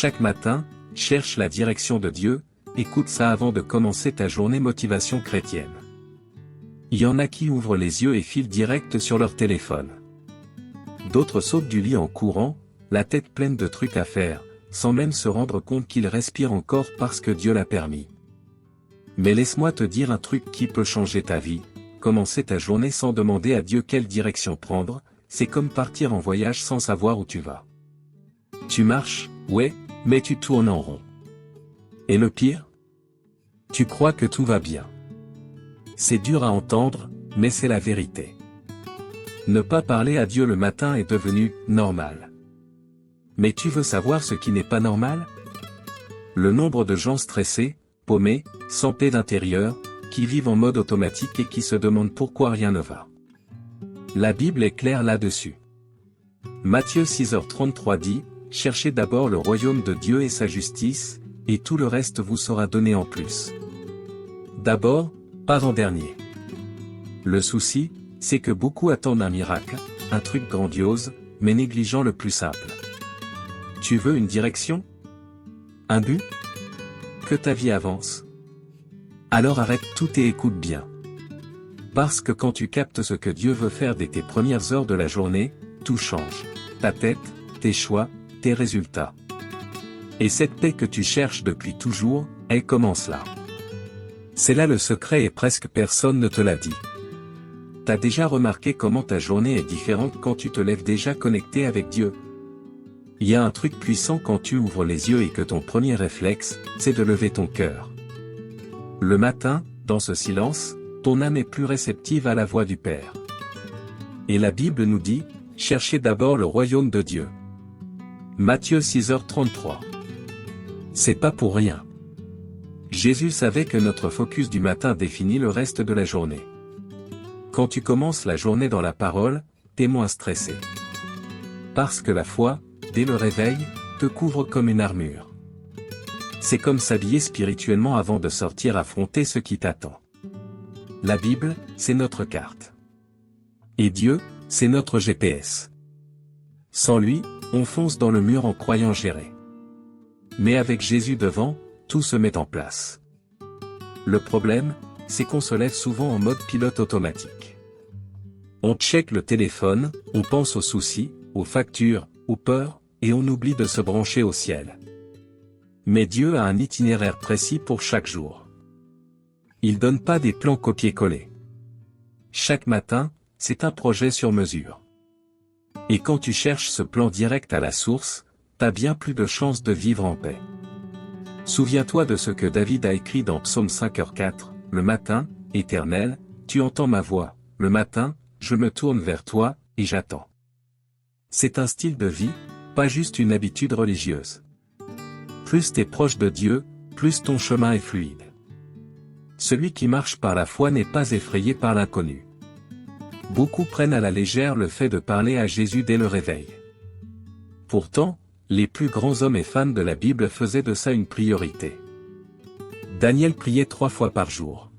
Chaque matin, cherche la direction de Dieu, écoute ça avant de commencer ta journée motivation chrétienne. Il y en a qui ouvrent les yeux et filent direct sur leur téléphone. D'autres sautent du lit en courant, la tête pleine de trucs à faire, sans même se rendre compte qu'ils respirent encore parce que Dieu l'a permis. Mais laisse-moi te dire un truc qui peut changer ta vie. Commencer ta journée sans demander à Dieu quelle direction prendre, c'est comme partir en voyage sans savoir où tu vas. Tu marches, ouais, mais tu tournes en rond. Et le pire? Tu crois que tout va bien. C'est dur à entendre, mais c'est la vérité. Ne pas parler à Dieu le matin est devenu normal. Mais tu veux savoir ce qui n'est pas normal? Le nombre de gens stressés, paumés, sans paix d'intérieur, qui vivent en mode automatique et qui se demandent pourquoi rien ne va. La Bible est claire là-dessus. Matthieu 6h33 dit, « Cherchez d'abord le royaume de Dieu et sa justice, et tout le reste vous sera donné en plus. » D'abord, pas en dernier. Le souci, c'est que beaucoup attendent un miracle, un truc grandiose, mais négligeant le plus simple. Tu veux une direction? Un but? Que ta vie avance? Alors arrête tout et écoute bien. Parce que quand tu captes ce que Dieu veut faire dès tes premières heures de la journée, tout change. Ta tête, tes choix, tes résultats. Et cette paix que tu cherches depuis toujours, elle commence là. C'est là le secret et presque personne ne te l'a dit. T'as déjà remarqué comment ta journée est différente quand tu te lèves déjà connecté avec Dieu? Il y a un truc puissant quand tu ouvres les yeux et que ton premier réflexe, c'est de lever ton cœur. Le matin, dans ce silence, ton âme est plus réceptive à la voix du Père. Et la Bible nous dit, cherchez d'abord le royaume de Dieu. Matthieu 6h33. C'est pas pour rien. Jésus savait que notre focus du matin définit le reste de la journée. Quand tu commences la journée dans la parole, t'es moins stressé. Parce que la foi, dès le réveil, te couvre comme une armure. C'est comme s'habiller spirituellement avant de sortir affronter ce qui t'attend. La Bible, c'est notre carte. Et Dieu, c'est notre GPS. Sans lui, on fonce dans le mur en croyant gérer. Mais avec Jésus devant, tout se met en place. Le problème, c'est qu'on se lève souvent en mode pilote automatique. On check le téléphone, on pense aux soucis, aux factures, aux peurs, et on oublie de se brancher au ciel. Mais Dieu a un itinéraire précis pour chaque jour. Il donne pas des plans copier-coller. Chaque matin, c'est un projet sur mesure. Et quand tu cherches ce plan direct à la source, t'as bien plus de chances de vivre en paix. Souviens-toi de ce que David a écrit dans Psaume 5h4, « Le matin, Éternel, tu entends ma voix, le matin, je me tourne vers toi, et j'attends. » C'est un style de vie, pas juste une habitude religieuse. Plus t'es proche de Dieu, plus ton chemin est fluide. Celui qui marche par la foi n'est pas effrayé par l'inconnu. Beaucoup prennent à la légère le fait de parler à Jésus dès le réveil. Pourtant, les plus grands hommes et femmes de la Bible faisaient de ça une priorité. Daniel priait 3 fois par jour.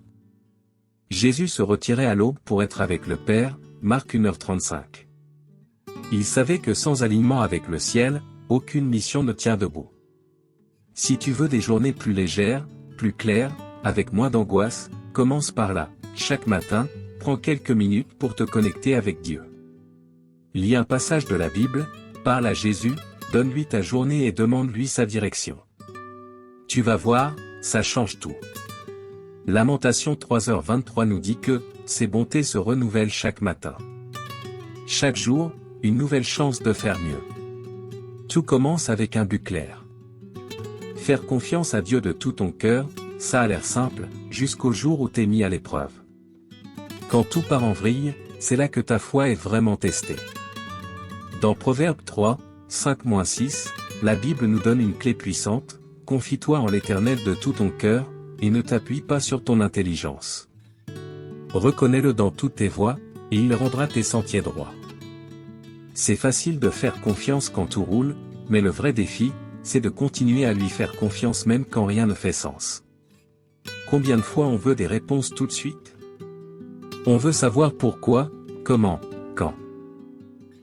Jésus se retirait à l'aube pour être avec le Père, Marc 1h35. Il savait que sans alignement avec le ciel, aucune mission ne tient debout. Si tu veux des journées plus légères, plus claires, avec moins d'angoisse, commence par là. Chaque matin, prends quelques minutes pour te connecter avec Dieu. Lis un passage de la Bible, parle à Jésus, donne-lui ta journée et demande-lui sa direction. Tu vas voir, ça change tout. Lamentation 3h23 nous dit que ses bontés se renouvellent chaque matin. Chaque jour, une nouvelle chance de faire mieux. Tout commence avec un but clair. Faire confiance à Dieu de tout ton cœur, ça a l'air simple, jusqu'au jour où t'es mis à l'épreuve. Quand tout part en vrille, c'est là que ta foi est vraiment testée. Dans Proverbe 3, 5-6, la Bible nous donne une clé puissante, confie-toi en l'Éternel de tout ton cœur, et ne t'appuie pas sur ton intelligence. Reconnais-le dans toutes tes voies, et il rendra tes sentiers droits. C'est facile de faire confiance quand tout roule, mais le vrai défi, c'est de continuer à lui faire confiance même quand rien ne fait sens. Combien de fois on veut des réponses tout de suite? On veut savoir pourquoi, comment, quand.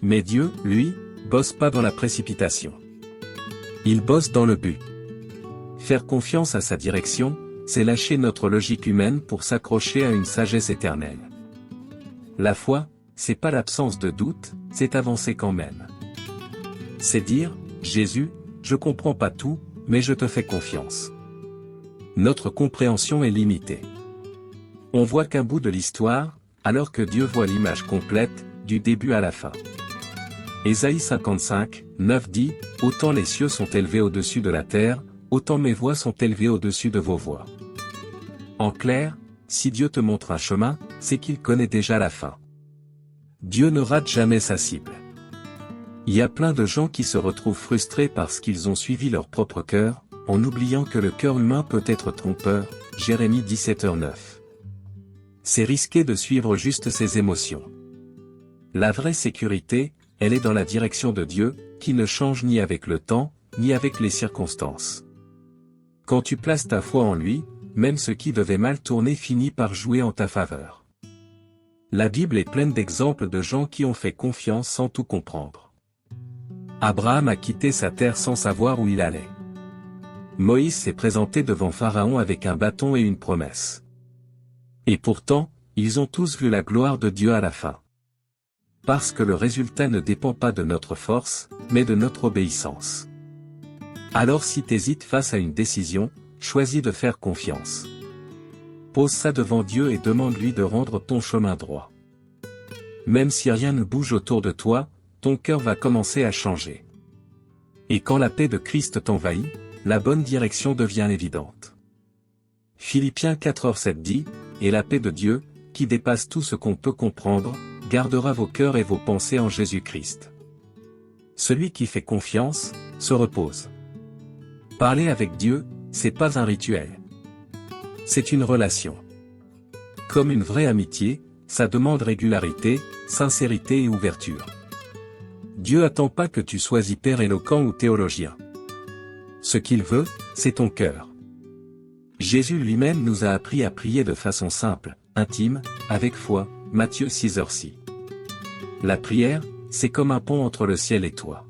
Mais Dieu, lui, bosse pas dans la précipitation. Il bosse dans le but. Faire confiance à sa direction, c'est lâcher notre logique humaine pour s'accrocher à une sagesse éternelle. La foi, c'est pas l'absence de doute, c'est avancer quand même. C'est dire, Jésus, je comprends pas tout, mais je te fais confiance. Notre compréhension est limitée. On voit qu'un bout de l'histoire, alors que Dieu voit l'image complète, du début à la fin. Ésaïe 55, 9 dit, « Autant les cieux sont élevés au-dessus de la terre, autant mes voix sont élevées au-dessus de vos voix. » En clair, si Dieu te montre un chemin, c'est qu'il connaît déjà la fin. Dieu ne rate jamais sa cible. Il y a plein de gens qui se retrouvent frustrés parce qu'ils ont suivi leur propre cœur, en oubliant que le cœur humain peut être trompeur, Jérémie 17h9. C'est risqué de suivre juste ses émotions. La vraie sécurité, elle est dans la direction de Dieu, qui ne change ni avec le temps, ni avec les circonstances. Quand tu places ta foi en lui, même ce qui devait mal tourner finit par jouer en ta faveur. La Bible est pleine d'exemples de gens qui ont fait confiance sans tout comprendre. Abraham a quitté sa terre sans savoir où il allait. Moïse s'est présenté devant Pharaon avec un bâton et une promesse. Et pourtant, ils ont tous vu la gloire de Dieu à la fin. Parce que le résultat ne dépend pas de notre force, mais de notre obéissance. Alors si t'hésites face à une décision, choisis de faire confiance. Pose ça devant Dieu et demande-lui de rendre ton chemin droit. Même si rien ne bouge autour de toi, ton cœur va commencer à changer. Et quand la paix de Christ t'envahit, la bonne direction devient évidente. Philippiens 4h7 dit, « Et la paix de Dieu, qui dépasse tout ce qu'on peut comprendre, gardera vos cœurs et vos pensées en Jésus-Christ. » Celui qui fait confiance, se repose. Parler avec Dieu, c'est pas un rituel. C'est une relation. Comme une vraie amitié, ça demande régularité, sincérité et ouverture. Dieu attend pas que tu sois hyper éloquent ou théologien. Ce qu'il veut, c'est ton cœur. Jésus lui-même nous a appris à prier de façon simple, intime, avec foi, Matthieu 6h6. La prière, c'est comme un pont entre le ciel et toi.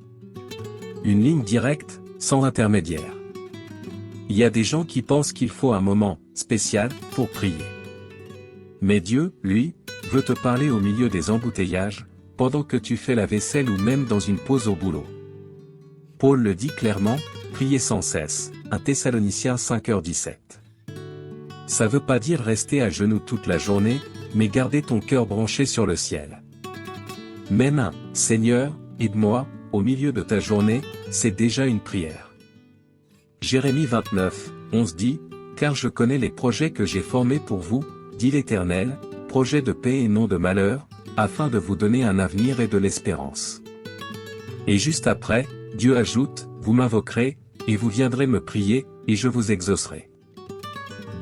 Une ligne directe, sans intermédiaire. Il y a des gens qui pensent qu'il faut un moment spécial pour prier. Mais Dieu, lui, veut te parler au milieu des embouteillages, pendant que tu fais la vaisselle ou même dans une pause au boulot. Paul le dit clairement, priez sans cesse, 1 Thessaloniciens 5h17. Ça veut pas dire rester à genoux toute la journée, mais garder ton cœur branché sur le ciel. Même un « Seigneur, aide-moi » au milieu de ta journée, c'est déjà une prière. Jérémie 29, 11 dit, « Car je connais les projets que j'ai formés pour vous, dit l'Éternel, projets de paix et non de malheur, afin de vous donner un avenir et de l'espérance. » Et juste après, Dieu ajoute, « Vous m'invoquerez, et vous viendrez me prier, et je vous exaucerai. »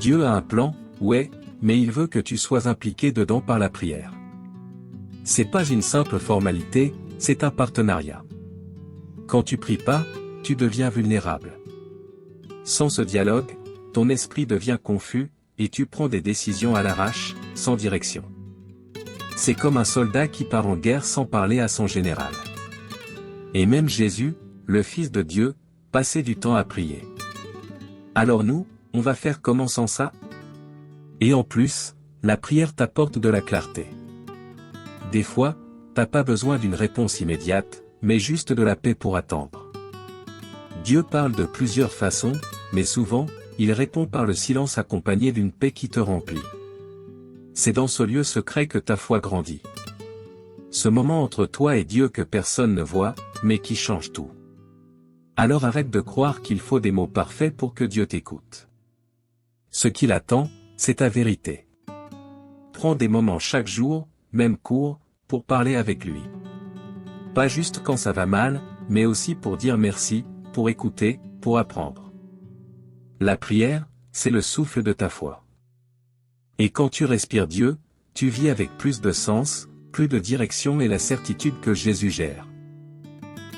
Dieu a un plan, ouais, mais il veut que tu sois impliqué dedans par la prière. C'est pas une simple formalité, c'est un partenariat. Quand tu pries pas, tu deviens vulnérable. Sans ce dialogue, ton esprit devient confus, et tu prends des décisions à l'arrache, sans direction. C'est comme un soldat qui part en guerre sans parler à son général. Et même Jésus, le Fils de Dieu, passait du temps à prier. Alors nous, on va faire comment sans ça? Et en plus, la prière t'apporte de la clarté. Des fois, t'as pas besoin d'une réponse immédiate, mais juste de la paix pour attendre. Dieu parle de plusieurs façons, mais souvent, il répond par le silence accompagné d'une paix qui te remplit. C'est dans ce lieu secret que ta foi grandit. Ce moment entre toi et Dieu que personne ne voit, mais qui change tout. Alors arrête de croire qu'il faut des mots parfaits pour que Dieu t'écoute. Ce qu'il attend, c'est ta vérité. Prends des moments chaque jour, même courts, pour parler avec lui. Pas juste quand ça va mal, mais aussi pour dire merci, pour écouter, pour apprendre. La prière, c'est le souffle de ta foi. Et quand tu respires Dieu, tu vis avec plus de sens, plus de direction et la certitude que Jésus gère.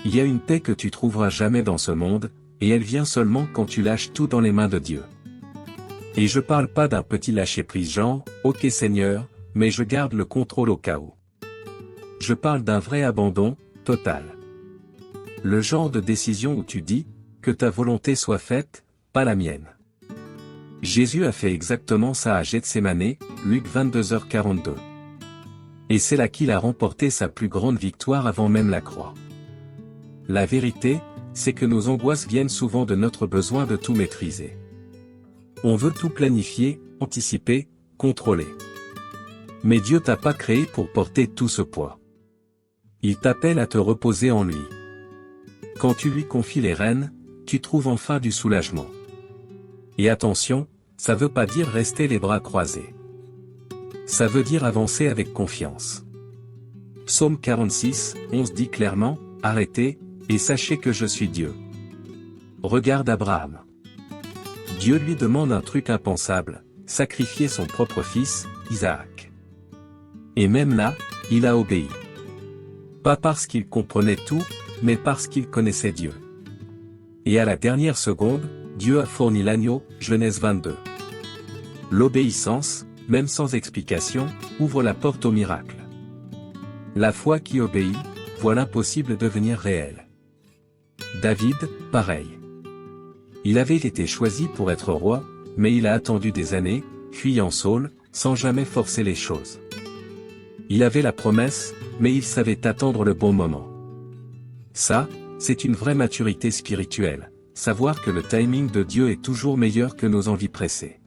Il y a une paix que tu trouveras jamais dans ce monde, et elle vient seulement quand tu lâches tout dans les mains de Dieu. Et je parle pas d'un petit lâcher-prise genre, ok Seigneur, mais je garde le contrôle au cas où. Je parle d'un vrai abandon, total. Le genre de décision où tu dis, que ta volonté soit faite, pas la mienne. Jésus a fait exactement ça à Gethsémane, Luc 22h42. Et c'est là qu'il a remporté sa plus grande victoire avant même la croix. La vérité, c'est que nos angoisses viennent souvent de notre besoin de tout maîtriser. On veut tout planifier, anticiper, contrôler. Mais Dieu t'a pas créé pour porter tout ce poids. Il t'appelle à te reposer en lui. Quand tu lui confies les rênes, tu trouves enfin du soulagement. Et attention, ça veut pas dire rester les bras croisés. Ça veut dire avancer avec confiance. Psaume 46, 11 dit clairement, « Arrêtez, et sachez que je suis Dieu. » Regarde Abraham. Dieu lui demande un truc impensable, sacrifier son propre fils, Isaac. Et même là, il a obéi. Pas parce qu'il comprenait tout, mais parce qu'il connaissait Dieu. Et à la dernière seconde, Dieu a fourni l'agneau, Genèse 22. L'obéissance, même sans explication, ouvre la porte au miracle. La foi qui obéit, voit l'impossible devenir réel. David, pareil. Il avait été choisi pour être roi, mais il a attendu des années, fuyant Saul, sans jamais forcer les choses. Il avait la promesse, mais il savait attendre le bon moment. Ça, c'est une vraie maturité spirituelle, savoir que le timing de Dieu est toujours meilleur que nos envies pressées.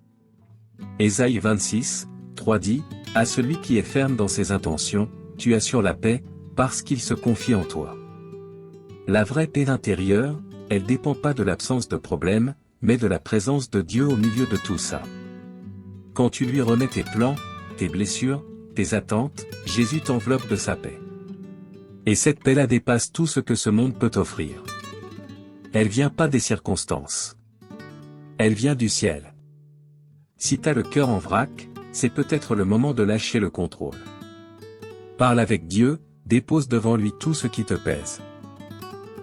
Ésaïe 26, 3 dit, « À celui qui est ferme dans ses intentions, tu assures la paix, parce qu'il se confie en toi. » La vraie paix intérieure, elle dépend pas de l'absence de problème, mais de la présence de Dieu au milieu de tout ça. Quand tu lui remets tes plans, tes blessures, tes attentes, Jésus t'enveloppe de sa paix. Et cette paix-là dépasse tout ce que ce monde peut offrir. Elle vient pas des circonstances. Elle vient du ciel. Si t'as le cœur en vrac, c'est peut-être le moment de lâcher le contrôle. Parle avec Dieu, dépose devant lui tout ce qui te pèse.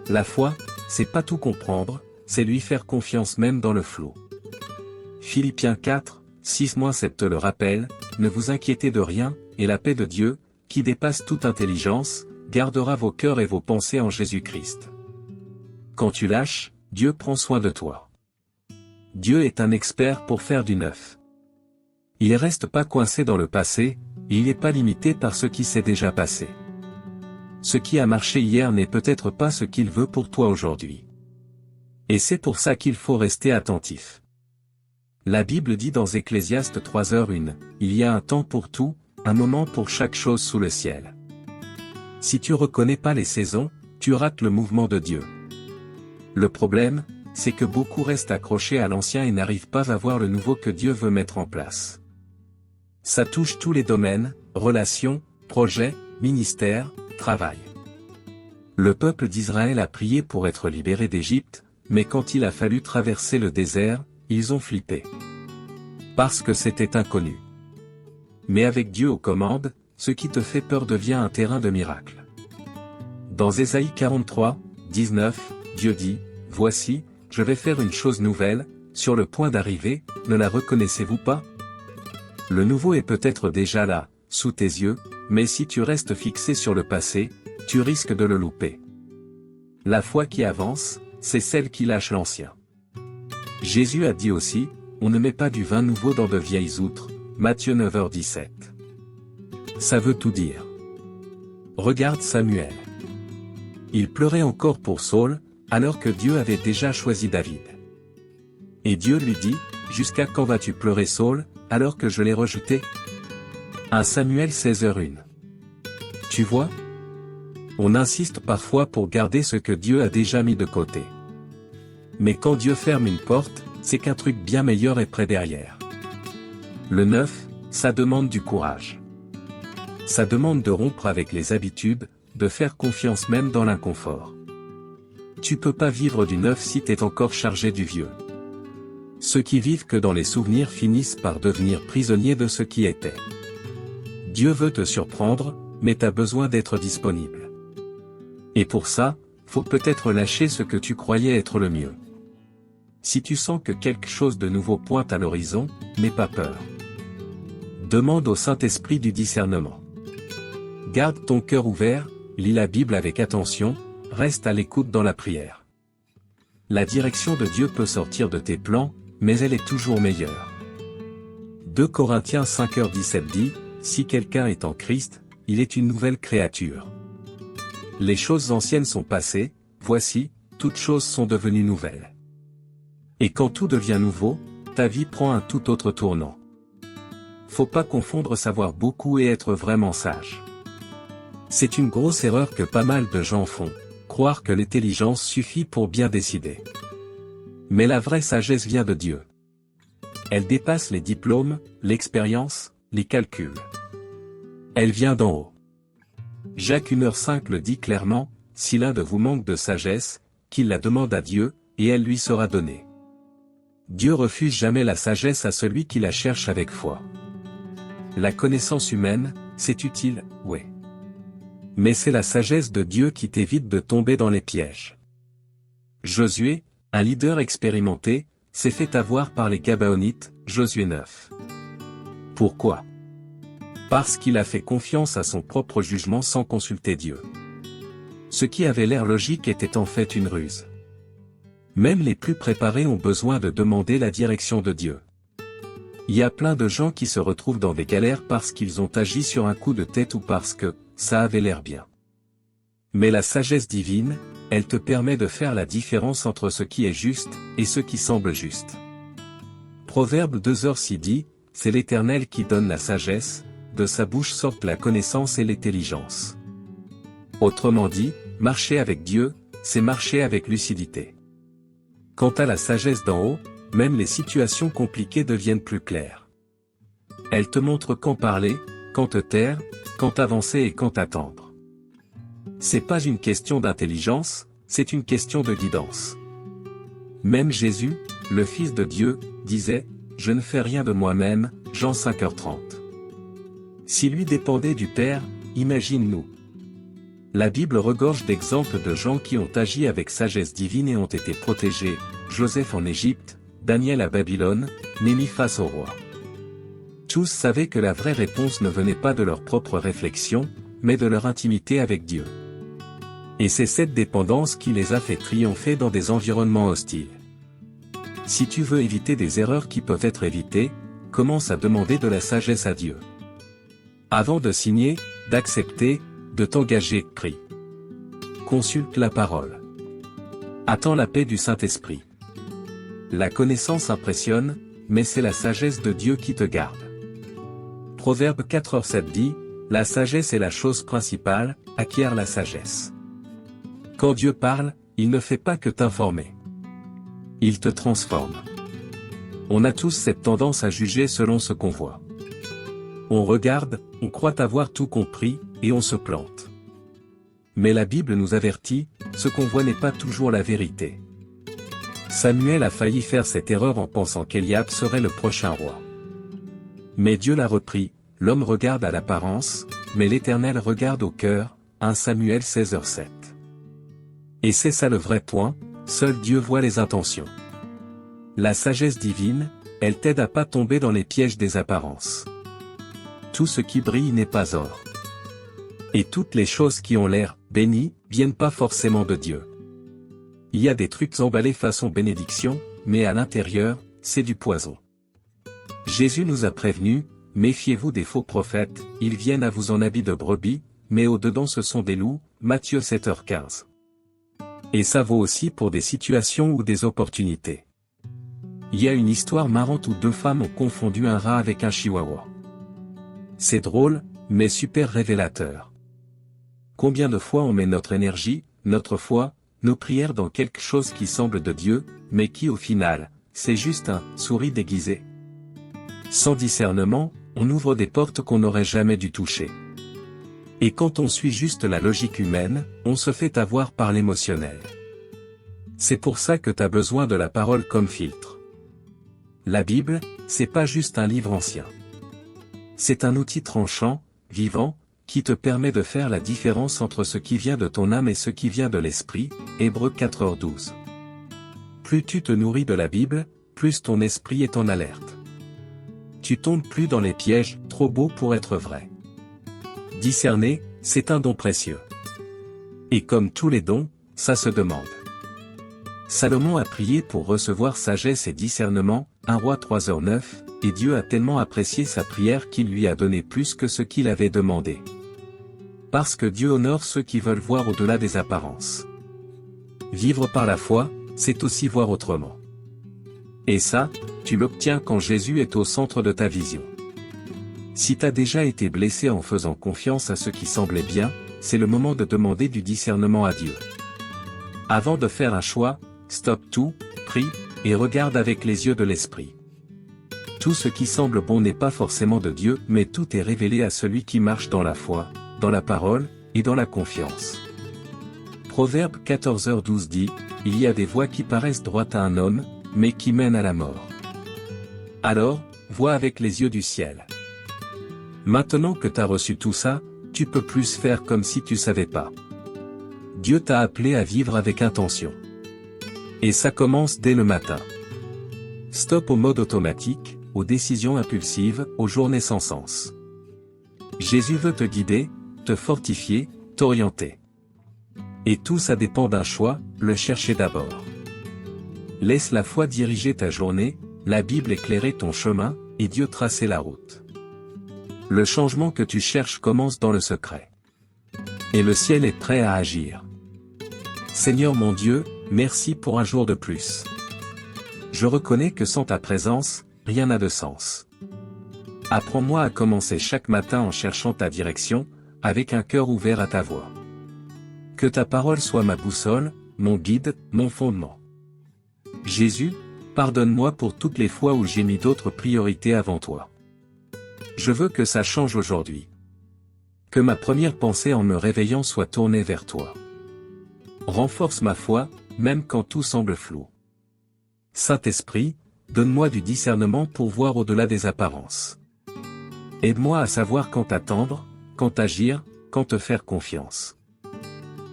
La foi, c'est pas tout comprendre, c'est lui faire confiance même dans le flou. Philippiens 4, 6-7 te le rappelle, ne vous inquiétez de rien, et la paix de Dieu, qui dépasse toute intelligence, gardera vos cœurs et vos pensées en Jésus-Christ. Quand tu lâches, Dieu prend soin de toi. Dieu est un expert pour faire du neuf. Il reste pas coincé dans le passé, et il n'est pas limité par ce qui s'est déjà passé. Ce qui a marché hier n'est peut-être pas ce qu'il veut pour toi aujourd'hui. Et c'est pour ça qu'il faut rester attentif. La Bible dit dans Ecclésiaste 3h1, il y a un temps pour tout, un moment pour chaque chose sous le ciel. Si tu reconnais pas les saisons, tu rates le mouvement de Dieu. Le problème, c'est que beaucoup restent accrochés à l'ancien et n'arrivent pas à voir le nouveau que Dieu veut mettre en place. Ça touche tous les domaines, relations, projets, ministères, travail. Le peuple d'Israël a prié pour être libéré d'Égypte, mais quand il a fallu traverser le désert, ils ont flippé. Parce que c'était inconnu. Mais avec Dieu aux commandes, ce qui te fait peur devient un terrain de miracle. Dans Ésaïe 43, 19, Dieu dit, « Voici, je vais faire une chose nouvelle, sur le point d'arriver, ne la reconnaissez-vous pas ?» Le nouveau est peut-être déjà là, sous tes yeux, mais si tu restes fixé sur le passé, tu risques de le louper. La foi qui avance, c'est celle qui lâche l'ancien. Jésus a dit aussi, on ne met pas du vin nouveau dans de vieilles outres, Matthieu 9h17. Ça veut tout dire. Regarde Samuel. Il pleurait encore pour Saul, alors que Dieu avait déjà choisi David. Et Dieu lui dit, jusqu'à quand vas-tu pleurer Saul, alors que je l'ai rejeté? 1 Samuel 16h1. Tu vois? On insiste parfois pour garder ce que Dieu a déjà mis de côté. Mais quand Dieu ferme une porte, c'est qu'un truc bien meilleur est près derrière. Le neuf, ça demande du courage. Ça demande de rompre avec les habitudes, de faire confiance même dans l'inconfort. Tu peux pas vivre du neuf si t'es encore chargé du vieux. Ceux qui vivent que dans les souvenirs finissent par devenir prisonniers de ce qui était. Dieu veut te surprendre, mais t'as besoin d'être disponible. Et pour ça, faut peut-être lâcher ce que tu croyais être le mieux. Si tu sens que quelque chose de nouveau pointe à l'horizon, n'aie pas peur. Demande au Saint-Esprit du discernement. Garde ton cœur ouvert, lis la Bible avec attention, reste à l'écoute dans la prière. La direction de Dieu peut sortir de tes plans, mais elle est toujours meilleure. 2 Corinthiens 5h17 dit, « Si quelqu'un est en Christ, il est une nouvelle créature. Les choses anciennes sont passées, voici, toutes choses sont devenues nouvelles. » Et quand tout devient nouveau, ta vie prend un tout autre tournant. Faut pas confondre savoir beaucoup et être vraiment sage. C'est une grosse erreur que pas mal de gens font, croire que l'intelligence suffit pour bien décider. Mais la vraie sagesse vient de Dieu. Elle dépasse les diplômes, l'expérience, les calculs. Elle vient d'en haut. Jacques 1h5 le dit clairement, « Si l'un de vous manque de sagesse, qu'il la demande à Dieu, et elle lui sera donnée. » Dieu refuse jamais la sagesse à celui qui la cherche avec foi. La connaissance humaine, c'est utile, ouais. Mais c'est la sagesse de Dieu qui t'évite de tomber dans les pièges. Josué, un leader expérimenté, s'est fait avoir par les Gabaonites, Josué 9. Pourquoi? Parce qu'il a fait confiance à son propre jugement sans consulter Dieu. Ce qui avait l'air logique était en fait une ruse. Même les plus préparés ont besoin de demander la direction de Dieu. Il y a plein de gens qui se retrouvent dans des galères parce qu'ils ont agi sur un coup de tête ou parce que ça avait l'air bien. Mais la sagesse divine, elle te permet de faire la différence entre ce qui est juste et ce qui semble juste. Proverbe 2h6 dit, « C'est l'Éternel qui donne la sagesse, de sa bouche sortent la connaissance et l'intelligence. » Autrement dit, marcher avec Dieu, c'est marcher avec lucidité. Quant à la sagesse d'en haut, même les situations compliquées deviennent plus claires. Elle te montre quand parler, quand te taire, quand avancer et quand attendre. C'est pas une question d'intelligence, c'est une question de guidance. Même Jésus, le Fils de Dieu, disait, « Je ne fais rien de moi-même » Jean 5h30. Si lui dépendait du Père, imagine-nous. La Bible regorge d'exemples de gens qui ont agi avec sagesse divine et ont été protégés, Joseph en Égypte, Daniel à Babylone, Néhémie face au roi. Tous savaient que la vraie réponse ne venait pas de leur propre réflexion, mais de leur intimité avec Dieu. Et c'est cette dépendance qui les a fait triompher dans des environnements hostiles. Si tu veux éviter des erreurs qui peuvent être évitées, commence à demander de la sagesse à Dieu. Avant de signer, d'accepter, de t'engager, prie. Consulte la parole. Attends la paix du Saint-Esprit. La connaissance impressionne, mais c'est la sagesse de Dieu qui te garde. Proverbe 4h7 dit, « La sagesse est la chose principale, acquiert la sagesse. » Quand Dieu parle, il ne fait pas que t'informer. Il te transforme. On a tous cette tendance à juger selon ce qu'on voit. On regarde, on croit avoir tout compris, et on se plante. Mais la Bible nous avertit, ce qu'on voit n'est pas toujours la vérité. Samuel a failli faire cette erreur en pensant qu'Éliab serait le prochain roi. Mais Dieu l'a repris, l'homme regarde à l'apparence, mais l'Éternel regarde au cœur, 1 Samuel 16h7. Et c'est ça le vrai point, seul Dieu voit les intentions. La sagesse divine, elle t'aide à pas tomber dans les pièges des apparences. Tout ce qui brille n'est pas or. Et toutes les choses qui ont l'air bénies, viennent pas forcément de Dieu. Il y a des trucs emballés façon bénédiction, mais à l'intérieur, c'est du poison. Jésus nous a prévenus, méfiez-vous des faux prophètes, ils viennent à vous en habits de brebis, mais au-dedans ce sont des loups, Matthieu 7h15. Et ça vaut aussi pour des situations ou des opportunités. Il y a une histoire marrante où 2 femmes ont confondu un rat avec un chihuahua. C'est drôle, mais super révélateur. Combien de fois on met notre énergie, notre foi, nos prières dans quelque chose qui semble de Dieu, mais qui au final, c'est juste un souris déguisé. Sans discernement, on ouvre des portes qu'on n'aurait jamais dû toucher. Et quand on suit juste la logique humaine, on se fait avoir par l'émotionnel. C'est pour ça que t'as besoin de la parole comme filtre. La Bible, c'est pas juste un livre ancien. C'est un outil tranchant, vivant, qui te permet de faire la différence entre ce qui vient de ton âme et ce qui vient de l'esprit, Hébreux 4h12. Plus tu te nourris de la Bible, plus ton esprit est en alerte. Tu tombes plus dans les pièges, trop beaux pour être vrais. Discerner, c'est un don précieux. Et comme tous les dons, ça se demande. Salomon a prié pour recevoir sagesse et discernement, 1 Roi 3h09, et Dieu a tellement apprécié sa prière qu'il lui a donné plus que ce qu'il avait demandé. Parce que Dieu honore ceux qui veulent voir au-delà des apparences. Vivre par la foi, c'est aussi voir autrement. Et ça, tu l'obtiens quand Jésus est au centre de ta vision. Si t'as déjà été blessé en faisant confiance à ce qui semblait bien, c'est le moment de demander du discernement à Dieu. Avant de faire un choix, stoppe tout, prie, et regarde avec les yeux de l'esprit. Tout ce qui semble bon n'est pas forcément de Dieu, mais tout est révélé à celui qui marche dans la foi, dans la parole, et dans la confiance. Proverbe 14h12 dit, « Il y a des voies qui paraissent droites à un homme, mais qui mènent à la mort. » Alors, vois avec les yeux du ciel. Maintenant que t'as reçu tout ça, tu peux plus faire comme si tu savais pas. Dieu t'a appelé à vivre avec intention. Et ça commence dès le matin. Stop au mode automatique, aux décisions impulsives, aux journées sans sens. Jésus veut te guider, te fortifier, t'orienter. Et tout ça dépend d'un choix, le chercher d'abord. Laisse la foi diriger ta journée, la Bible éclairer ton chemin, et Dieu tracer la route. Le changement que tu cherches commence dans le secret. Et le ciel est prêt à agir. Seigneur mon Dieu, merci pour un jour de plus. Je reconnais que sans ta présence, rien n'a de sens. Apprends-moi à commencer chaque matin en cherchant ta direction, avec un cœur ouvert à ta voix. Que ta parole soit ma boussole, mon guide, mon fondement. Jésus, pardonne-moi pour toutes les fois où j'ai mis d'autres priorités avant toi. Je veux que ça change aujourd'hui. Que ma première pensée en me réveillant soit tournée vers toi. Renforce ma foi, même quand tout semble flou. Saint-Esprit, donne-moi du discernement pour voir au-delà des apparences. Aide-moi à savoir quand attendre, quand agir, quand te faire confiance.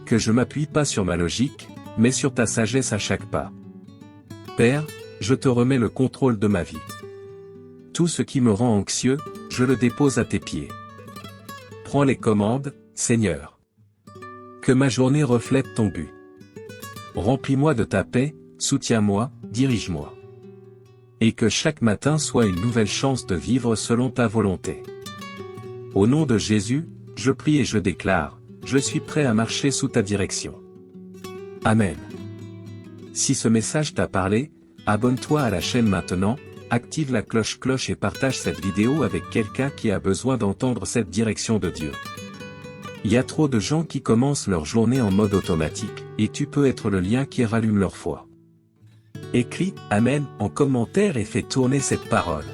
Que je m'appuie pas sur ma logique, mais sur ta sagesse à chaque pas. Père, je te remets le contrôle de ma vie. Tout ce qui me rend anxieux, je le dépose à tes pieds. Prends les commandes, Seigneur. Que ma journée reflète ton but. Remplis-moi de ta paix, soutiens-moi, dirige-moi. Et que chaque matin soit une nouvelle chance de vivre selon ta volonté. Au nom de Jésus, je prie et je déclare, je suis prêt à marcher sous ta direction. Amen. Si ce message t'a parlé, abonne-toi à la chaîne maintenant, active la cloche et partage cette vidéo avec quelqu'un qui a besoin d'entendre cette direction de Dieu. Il y a trop de gens qui commencent leur journée en mode automatique, et tu peux être le lien qui rallume leur foi. Écris « Amen » en commentaire et fais tourner cette parole.